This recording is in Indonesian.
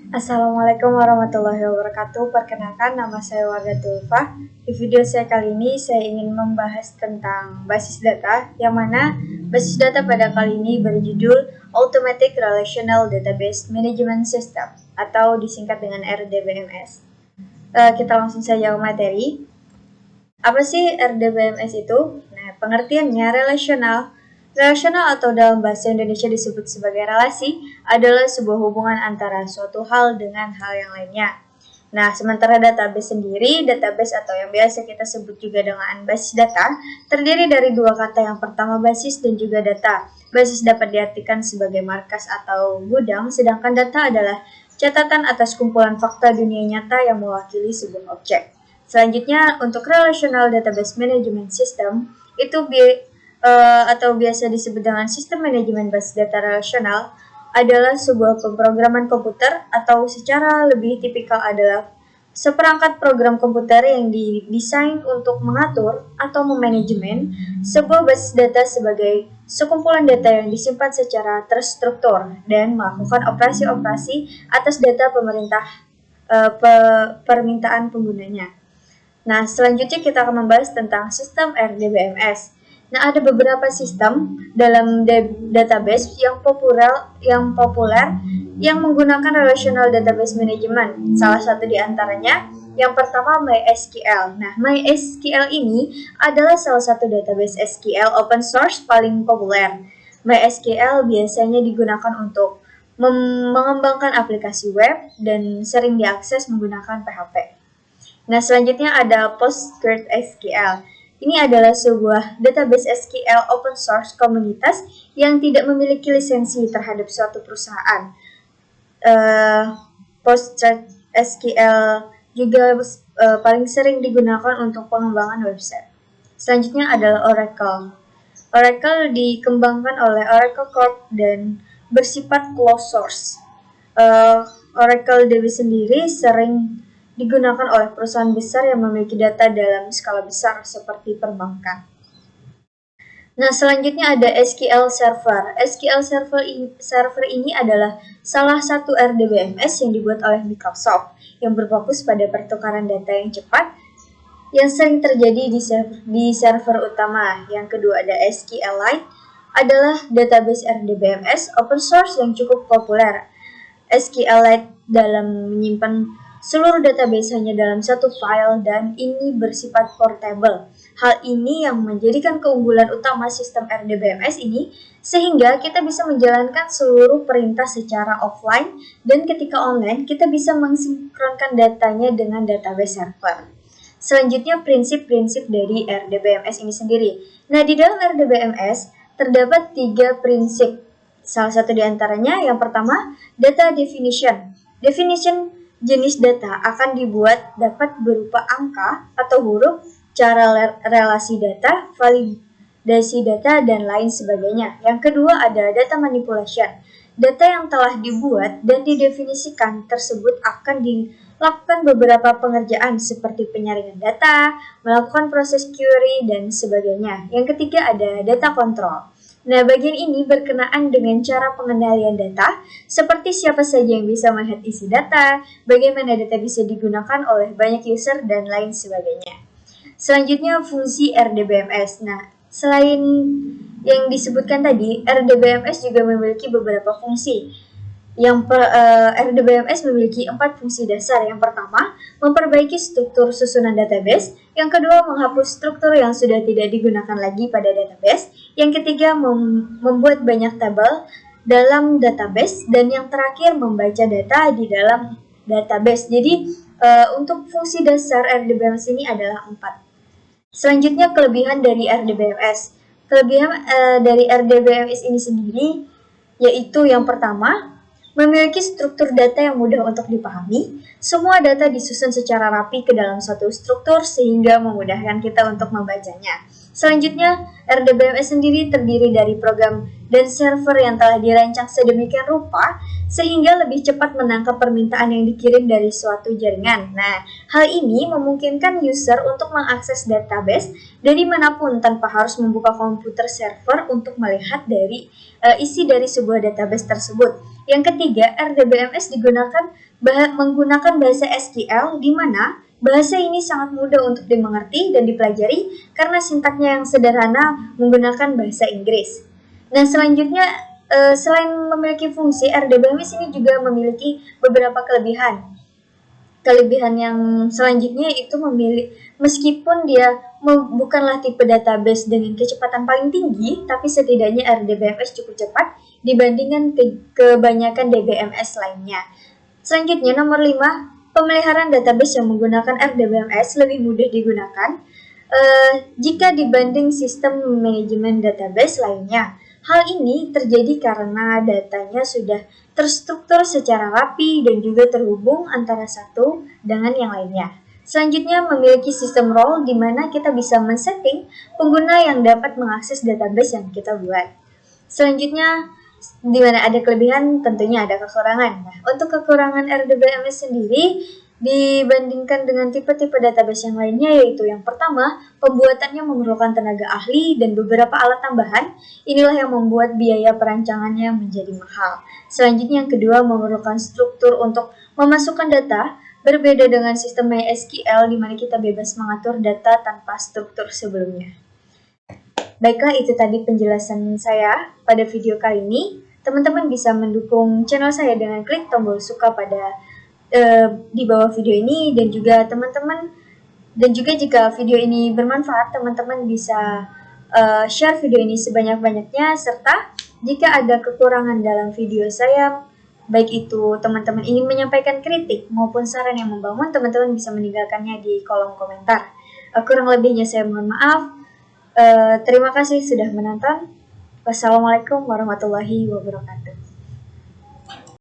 Assalamualaikum warahmatullahi wabarakatuh. Perkenalkan, nama saya Wardah Tulfa. Di video saya kali ini, saya ingin membahas tentang basis data, yang mana basis data pada kali ini berjudul Automatic Relational Database Management System, atau disingkat dengan RDBMS. Kita langsung saja ke materi. Apa sih RDBMS itu? Nah, pengertiannya relasional. Relasional atau dalam bahasa Indonesia disebut sebagai relasi adalah sebuah hubungan antara suatu hal dengan hal yang lainnya. Nah, sementara database sendiri, database atau yang biasa kita sebut juga dengan basis data, terdiri dari dua kata, yang pertama basis dan juga data. Basis dapat diartikan sebagai markas atau gudang, sedangkan data adalah catatan atas kumpulan fakta dunia nyata yang mewakili sebuah objek. Selanjutnya, untuk Relational Database Management System, itu atau biasa disebut dengan sistem manajemen basis data relasional, adalah sebuah pemrograman komputer atau secara lebih tipikal adalah seperangkat program komputer yang didesain untuk mengatur atau memanajemen sebuah basis data sebagai sekumpulan data yang disimpan secara terstruktur dan melakukan operasi-operasi atas data permintaan penggunanya. Nah, selanjutnya kita akan membahas tentang sistem RDBMS. Nah, ada beberapa sistem dalam database yang populer yang menggunakan Relational Database Management. Salah satu di antaranya yang pertama MySQL. Nah, MySQL ini adalah salah satu database SQL open source paling populer. MySQL biasanya digunakan untuk mengembangkan aplikasi web dan sering diakses menggunakan PHP. Nah, selanjutnya ada PostgreSQL. Ini adalah sebuah database SQL open source komunitas yang tidak memiliki lisensi terhadap suatu perusahaan. PostgreSQL juga paling sering digunakan untuk pengembangan website. Selanjutnya adalah Oracle. Oracle dikembangkan oleh Oracle Corp dan bersifat closed source. Oracle DB sendiri sering digunakan oleh perusahaan besar yang memiliki data dalam skala besar seperti perbankan. Nah, selanjutnya ada SQL Server. SQL Server ini adalah salah satu RDBMS yang dibuat oleh Microsoft yang berfokus pada pertukaran data yang cepat yang sering terjadi di server utama. Yang kedua ada SQLite, adalah database RDBMS open source yang cukup populer. SQLite dalam menyimpan seluruh database hanya dalam satu file dan ini bersifat portable. Hal ini yang menjadikan keunggulan utama sistem RDBMS ini, sehingga kita bisa menjalankan seluruh perintah secara offline dan ketika online kita bisa mensinkronkan datanya dengan database server. Selanjutnya prinsip-prinsip dari RDBMS ini sendiri. Nah, di dalam RDBMS terdapat 3 prinsip. Salah satu di antaranya yang pertama, data definition. Definition jenis data akan dibuat dapat berupa angka atau huruf, cara relasi data, validasi data, dan lain sebagainya. Yang kedua ada data manipulation. Data yang telah dibuat dan didefinisikan tersebut akan dilakukan beberapa pengerjaan seperti penyaringan data, melakukan proses query, dan sebagainya. Yang ketiga ada data control. Nah, bagian ini berkenaan dengan cara pengendalian data, seperti siapa saja yang bisa melihat isi data, bagaimana data bisa digunakan oleh banyak user, dan lain sebagainya. Selanjutnya, fungsi RDBMS. Nah, selain yang disebutkan tadi, RDBMS juga memiliki beberapa fungsi. RDBMS memiliki 4 fungsi dasar. Yang pertama, memperbaiki struktur susunan database. Yang kedua, menghapus struktur yang sudah tidak digunakan lagi pada database. Yang ketiga, membuat banyak tabel dalam database. Dan yang terakhir, membaca data di dalam database. Jadi, untuk fungsi dasar RDBMS ini adalah 4. Selanjutnya, kelebihan dari RDBMS. Kelebihan dari RDBMS ini sendiri yaitu yang pertama, memiliki struktur data yang mudah untuk dipahami. Semua data disusun secara rapi ke dalam suatu struktur sehingga memudahkan kita untuk membacanya. Selanjutnya, RDBMS sendiri terdiri dari program dan server yang telah dirancang sedemikian rupa sehingga lebih cepat menangkap permintaan yang dikirim dari suatu jaringan. Nah, hal ini memungkinkan user untuk mengakses database dari manapun tanpa harus membuka komputer server untuk melihat dari isi dari sebuah database tersebut. Yang ketiga, RDBMS menggunakan bahasa SQL di mana bahasa ini sangat mudah untuk dimengerti dan dipelajari karena sintaknya yang sederhana menggunakan bahasa Inggris. Nah, selanjutnya, selain memiliki fungsi, RDBMS ini juga memiliki beberapa kelebihan. Kelebihan yang selanjutnya itu meskipun dia bukanlah tipe database dengan kecepatan paling tinggi, tapi setidaknya RDBMS cukup cepat dibandingkan kebanyakan DBMS lainnya. Selanjutnya, nomor 5, pemeliharaan database yang menggunakan RDBMS lebih mudah digunakan jika dibanding sistem manajemen database lainnya. Hal ini terjadi karena datanya sudah terstruktur secara rapi dan juga terhubung antara satu dengan yang lainnya. Selanjutnya, memiliki sistem role di mana kita bisa men-setting pengguna yang dapat mengakses database yang kita buat. Selanjutnya, di mana ada kelebihan, tentunya ada kekurangan. Nah, untuk kekurangan RDBMS sendiri dibandingkan dengan tipe-tipe database yang lainnya, yaitu yang pertama, pembuatannya memerlukan tenaga ahli dan beberapa alat tambahan. Inilah yang membuat biaya perancangannya menjadi mahal. Selanjutnya, yang kedua, memerlukan struktur untuk memasukkan data. Berbeda dengan sistem MySQL di mana kita bebas mengatur data tanpa struktur sebelumnya. Baiklah, itu tadi penjelasan saya pada video kali ini. Teman-teman bisa mendukung channel saya dengan klik tombol suka pada di bawah video ini, dan juga jika video ini bermanfaat, teman-teman bisa share video ini sebanyak-banyaknya, serta jika ada kekurangan dalam video saya, baik itu teman-teman ingin menyampaikan kritik maupun saran yang membangun, teman-teman bisa meninggalkannya di kolom komentar. Kurang lebihnya saya mohon maaf. Terima kasih sudah menonton. Wassalamualaikum warahmatullahi wabarakatuh.